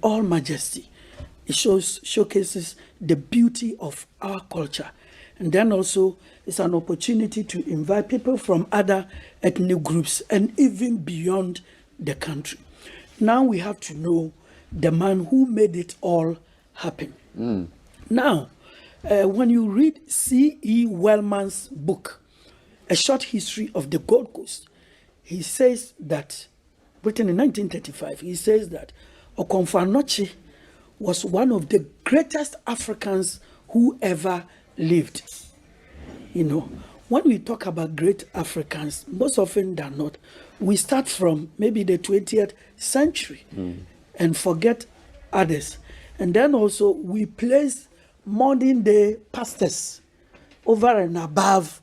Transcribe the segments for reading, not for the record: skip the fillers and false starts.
all majesty. It showcases the beauty of our culture. And then also, it's an opportunity to invite people from other ethnic groups and even beyond the country. Now we have to know the man who made it all happen. Now, when you read C.E. Wellman's book, A Short History of the Gold Coast, he says that, written in 1935, he says that Anokye was one of the greatest Africans who ever lived. You know, when we talk about great Africans, most often than not, we start from maybe the 20th century and forget others. And then also we place modern day pastors over and above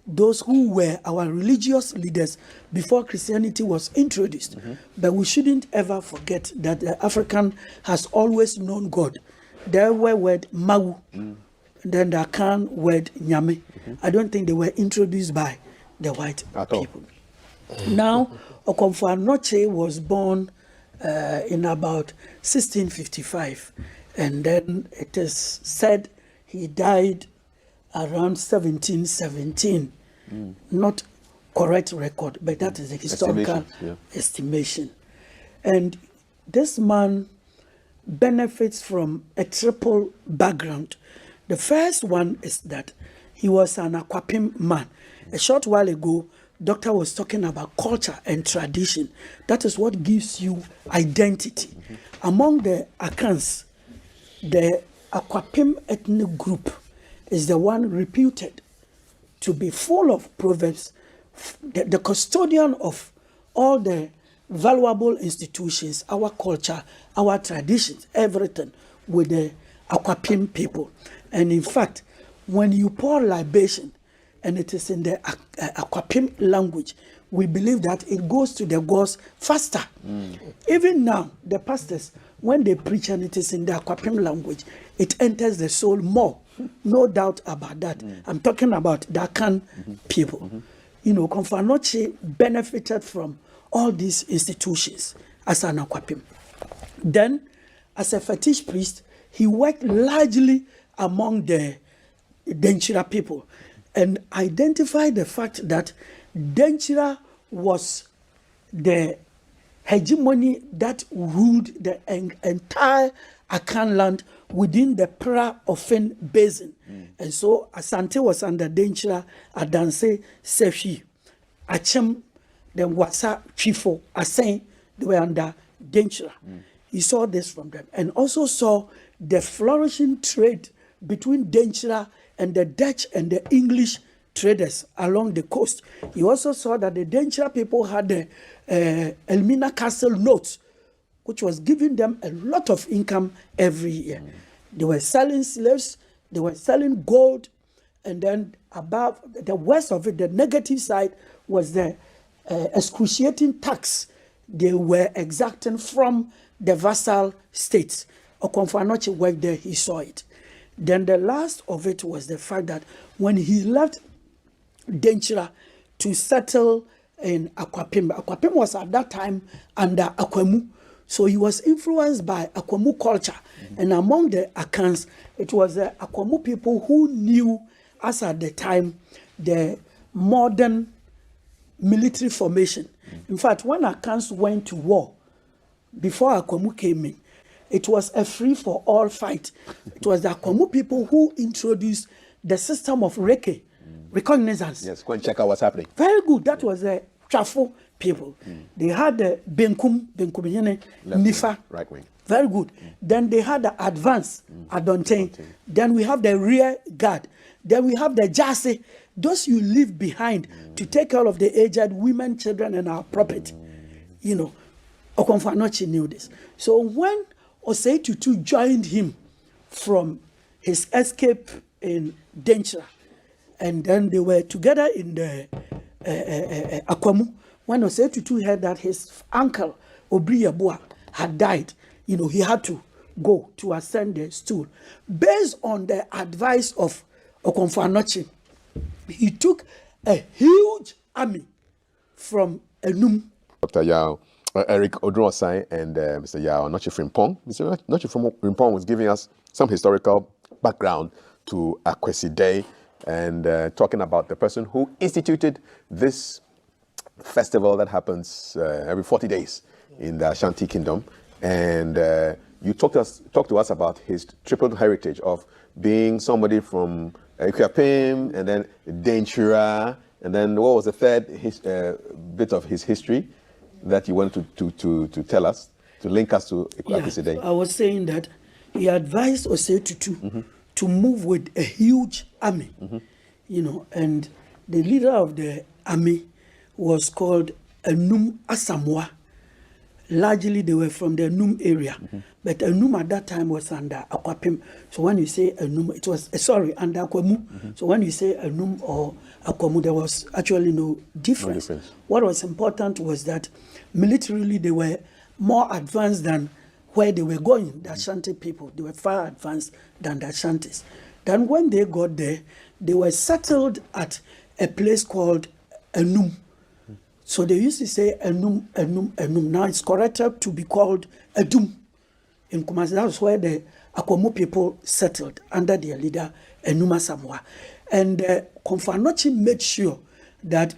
those who were our religious leaders before Christianity was introduced. But we shouldn't ever forget that the African has always known God. There were word Mau, then the Akan word Nyame. I don't think they were introduced by the white people. Now, Anokye was born in about 1655, and then it is said he died around 1717. Not correct record, but that is a historical estimation. And this man benefits from a triple background. The first one is that he was an Akwapim man. A short while ago, Doctor was talking about culture and tradition. That is what gives you identity. Among the Akans, the Akwapim ethnic group is the one reputed to be full of proverbs, the custodian of all the valuable institutions, our culture, our traditions, everything with the Akwapim people. And in fact, when you pour libation, and it is in the Akwapim language, we believe that it goes to the gods faster. Even now, the pastors, when they preach and it is in the Akwapim language, it enters the soul more. No doubt about that. I'm talking about the Akan people. You know, Anokye benefited from all these institutions as an Akwapim. Then, as a fetish priest, he worked largely among the Denkyira people and identified the fact that Denkyira was the hegemony that ruled the entire Akan land within the Pra Ofen Basin. And so Asante was under Denkyira, Adanse, Sefi, Achem, then Wasa, Chifo, Asen, they were under Denkyira. He saw this from them and also saw the flourishing trade between Denkyira and the Dutch and the English traders along the coast. He also saw that the Denkyira people had the Elmina Castle notes, which was giving them a lot of income every year. They were selling slaves, they were selling gold, and then above, the worst of it, the negative side, was the excruciating tax they were exacting from the vassal states. Anokye worked there, he saw it. Then the last of it was the fact that when he left Denkyira to settle in Akwapim, Akwapim was at that time under Akwamu. So he was influenced by Akwamu culture. And among the Akans, it was the Akwamu people who knew, as at the time, the modern military formation. In fact, when Akans went to war, before Akwamu came in, it was a free-for-all fight. It was the Akwamu people who introduced the system of Reke, recognizance. Yes, go and check out what's happening. Very good. That was the Trafo people. They had the Benkum Nifa. Right wing. Very good. Then they had the advance, Adontain. Then we have the rear guard. Then we have the Jase. Those you leave behind to take care of the aged women, children, and our property. You know, Anokye knew this. So when Osei Tutu joined him from his escape in Denkyira, and then they were together in the Akwamu. When Osei Tutu heard that his uncle Obri Yabua had died, you know, he had to go to ascend the stool. Based on the advice of Anokye, he took a huge army from Enum. Dr. Yao, Eric Odrosai and Mr. Anokye Frimpong. Mr. Anokye Frimpong was giving us some historical background to Akwasidai and talking about the person who instituted this festival that happens every 40 days in the Ashanti Kingdom. And you talked to us about his triple heritage of being somebody from Ikuapem and then Denchira, and then what was the third bit of his history that you wanted to tell us, to link us to Akwasidai? Yeah, I was saying that he advised Osei Tutu to move with a huge army, and the leader of the army was called Enum Asamoah. Largely they were from the Enum area, but Enum at that time was under Akwapem. So when you say Enum, it was, under Akwamu. So when you say Enum or Akwamu, there was actually no difference. What was important was that militarily they were more advanced than where they were going, the Ashanti people. They were far advanced than the Ashantis. Then when they got there, they were settled at a place called Enum. So they used to say Enum, Enum, Enum. Now it's corrected to be called Edum in Kumasi. That's where the Akwamu people settled under their leader, Enum Asamoah. And Anokye made sure that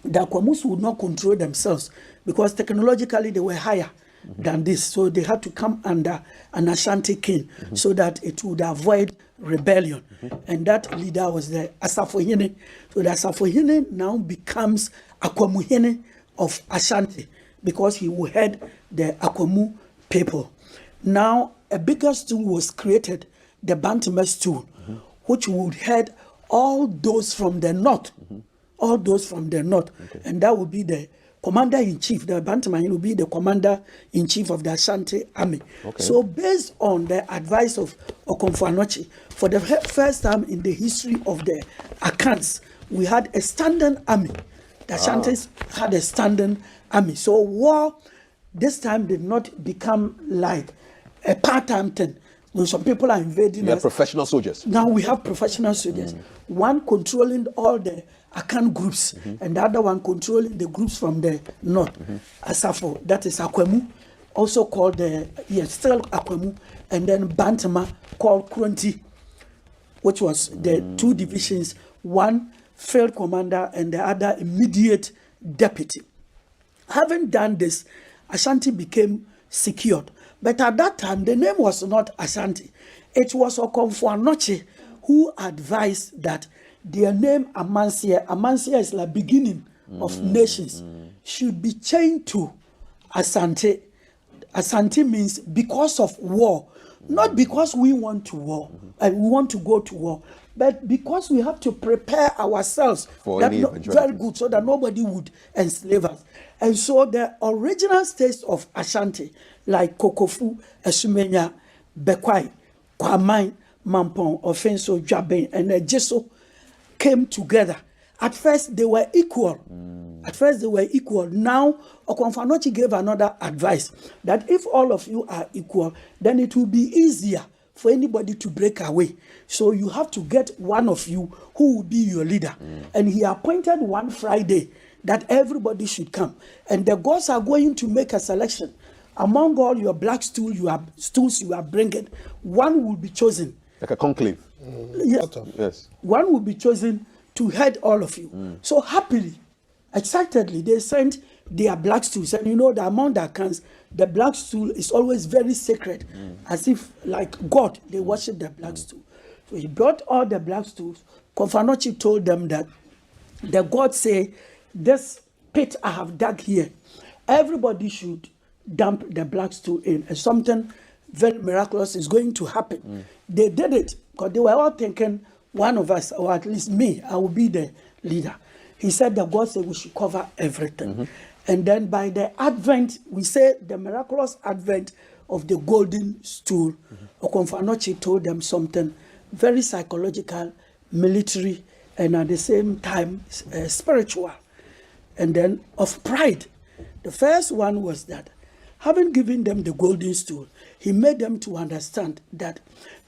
the Akwamus would not control themselves because technologically they were higher than this. So they had to come under an Ashanti king so that it would avoid rebellion. And that leader was the Asafohene. So the Asafohene now becomes Akwamuhene of Ashanti because he will head the Akwamu people. Now a bigger stool was created, the Bantama stool, which would head all those from the north, all those from the north. And that would be the commander-in-chief, the Bantama will be the commander-in-chief of the Ashanti army. So based on the advice of Anokye, for the first time in the history of the Akans, we had a standing army. The Ashantis had a standing army. So war this time did not become like a part-time thing. Some people are invading us. Professional soldiers. Now we have professional soldiers. One controlling all the Akan groups, and the other one controlling the groups from the north. Asafo, that is Akwamu, also called still Akwamu, and then Bantama called Kronti, which was the two divisions, one field commander and the other immediate deputy. Having done this, Ashanti became secured. But at that time, the name was not Ashanti. It was Anokye who advised that their name Amansia is the beginning of nations, should be changed to Asante. Asante means because of war, not because we want to war, and we want to go to war, but because we have to prepare ourselves for very good, so that nobody would enslave us. And so the original states of Ashanti, like Kokofu, Esumenya, Bekwai, Kwamai, Mampong, Ofenso, Dwaben, and Ejiso came together. At first, they were equal. Now, Anokye gave another advice that if all of you are equal, then it will be easier for anybody to break away. So you have to get one of you who will be your leader. And he appointed one Friday that everybody should come. And the gods are going to make a selection. Among all your black stools you are bringing, one will be chosen. Like a conclave. Yes. One will be chosen to head all of you. So happily, excitedly, they sent their black stools. And among the Akans, the black stool is always very sacred, as if like God, they worship the black stool. So he brought all the black stools. Anokye told them that the gods say, this pit I have dug here, everybody should dump the black stool in, and something very miraculous is going to happen. They did it because they were all thinking, one of us, or at least me, I will be the leader. He said the God said we should cover everything. And then by the advent, we say the miraculous advent of the golden stool, Anokye told them something very psychological, military, and at the same time spiritual, and then of pride. The first one was that having given them the golden stool, he made them to understand that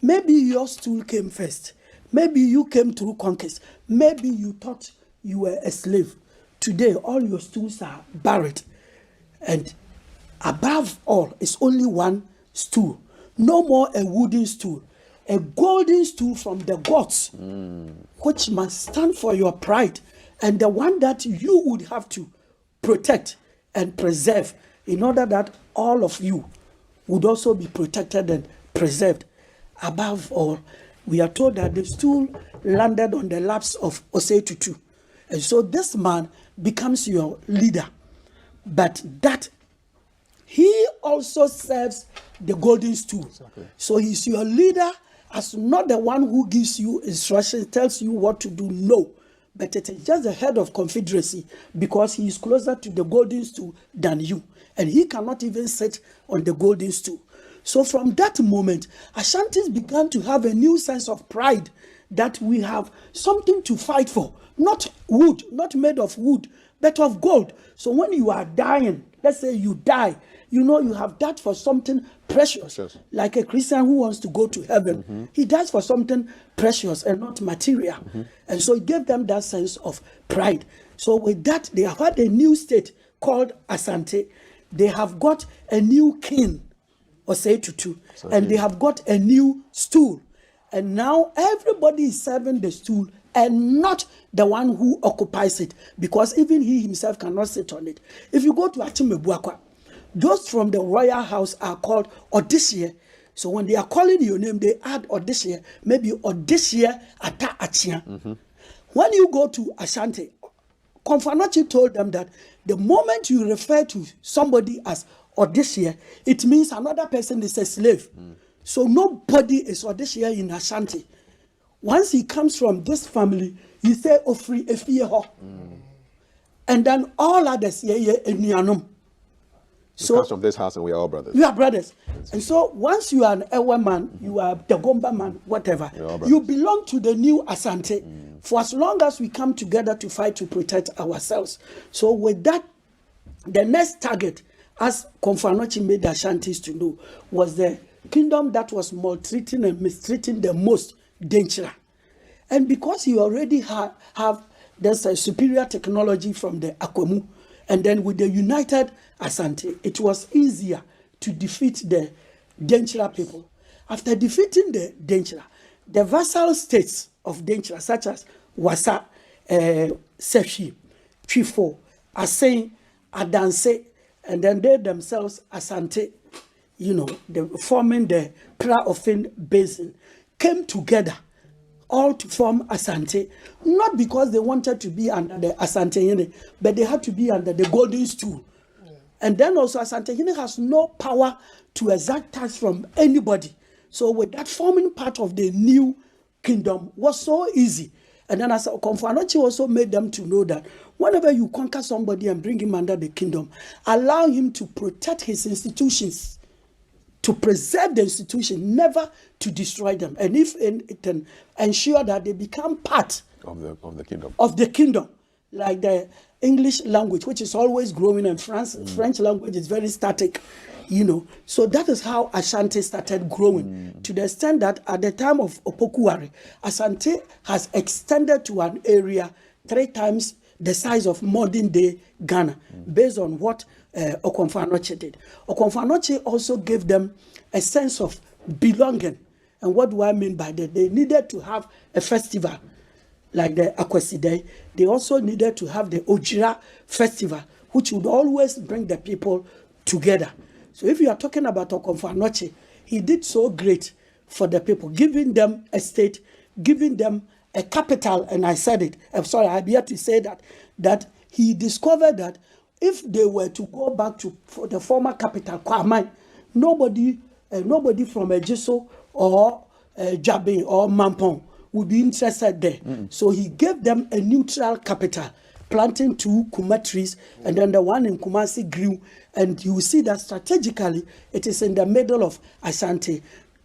maybe your stool came first. Maybe you came through conquest. Maybe you thought you were a slave. Today, all your stools are buried. And Above all, it's only one stool. No more a wooden stool. A golden stool from the gods, which must stand for your pride, and the one that you would have to protect and preserve, in order that all of you would also be protected and preserved. Above all, we are told that the stool landed on the laps of Osei Tutu. And so this man becomes your leader. But that he also serves the golden stool. Exactly. So he's your leader, as not the one who gives you instructions, tells you what to do. No. But it is just the head of confederacy, because he is closer to the golden stool than you. And he cannot even sit on the golden stool. So from that moment, Ashantis began to have a new sense of pride, that we have something to fight for. Not wood, not made of wood, but of gold. So when you are dying, let's say you die, you know you have died for something precious. Like a Christian who wants to go to heaven, he dies for something precious and not material. And so it gave them that sense of pride. So with that, they have had a new state called Asante. They have got a new king, Osei Tutu, and they have got a new stool. And now everybody is serving the stool and not the one who occupies it, because even he himself cannot sit on it. If you go to Achimebuakwa, those from the royal house are called Odishie. So when they are calling your name, they add Odishie, maybe Odishie Ata Achia. When you go to Ashanti, Konfanochi told them that the moment you refer to somebody as Odishie, it means another person is a slave. So nobody is Odishie in Ashanti. Once he comes from this family, you say Ofri Efieho. And then all others, Enuanum. So comes from this house and we are all brothers. You are brothers. And so once you are an Ewe man, you are the Gomba man, whatever, you belong to the new Asante for as long as we come together to fight to protect ourselves. So with that, the next target, as Konfanochi made the Ashantis to know, was the kingdom that was maltreating and mistreating the most, Denchira. And because you already have there's a superior technology from the Akwemu, and then with the united Asante, it was easier to defeat the Denchira people. After defeating the Denchira, the vassal states of Denchira, such as Wasa, Sefi, Chifo, Asen, Adanse, and then they themselves, Asante, forming the Pra-Ofin Basin, came together all to form Asante, not because they wanted to be under the Asante, but they had to be under the golden stool. And then also Asante has no power to exact tax from anybody. So with that, forming part of the new kingdom was so easy. And then as Konfanochi also made them to know that whenever you conquer somebody and bring him under the kingdom, allow him to protect his institutions, to preserve the institution, never to destroy them, and if it can ensure that they become part of the kingdom. Of the kingdom, like the English language, which is always growing, and French language is very static, So that is how Ashanti started growing, to the extent that at the time of Opokuwari, Ashanti has extended to an area 3 times the size of modern day Ghana, based on what Okonfanoche did. Okonfanoche also gave them a sense of belonging. And what do I mean by that? They needed to have a festival like the Akwasidai. They also needed to have the Ojira festival, which would always bring the people together. So if you are talking about Okonfanoche, he did so great for the people, giving them a state, giving them a capital, and I said it. I'm sorry, I had to say that he discovered that if they were to go back to the former capital, Kwamai, nobody from Ejiso or Jabe or Mampong would be interested there. So he gave them a neutral capital, planting 2 Kuma trees, and then the one in Kumasi grew. And you will see that strategically, it is in the middle of Ashanti,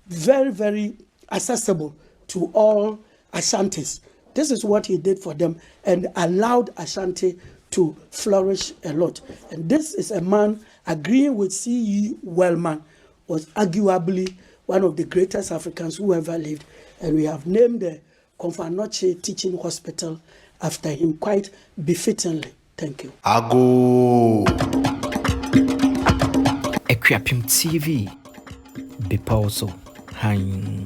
very, very accessible to all Ashantis. This is what he did for them and allowed Ashanti to flourish a lot. And this is a man, agreeing with C.E. Wellman, was arguably one of the greatest Africans who ever lived. And we have named the Konfanoche Teaching Hospital after him quite befittingly. Thank you. Ago. Kwapim TV. Bepauso. Hein.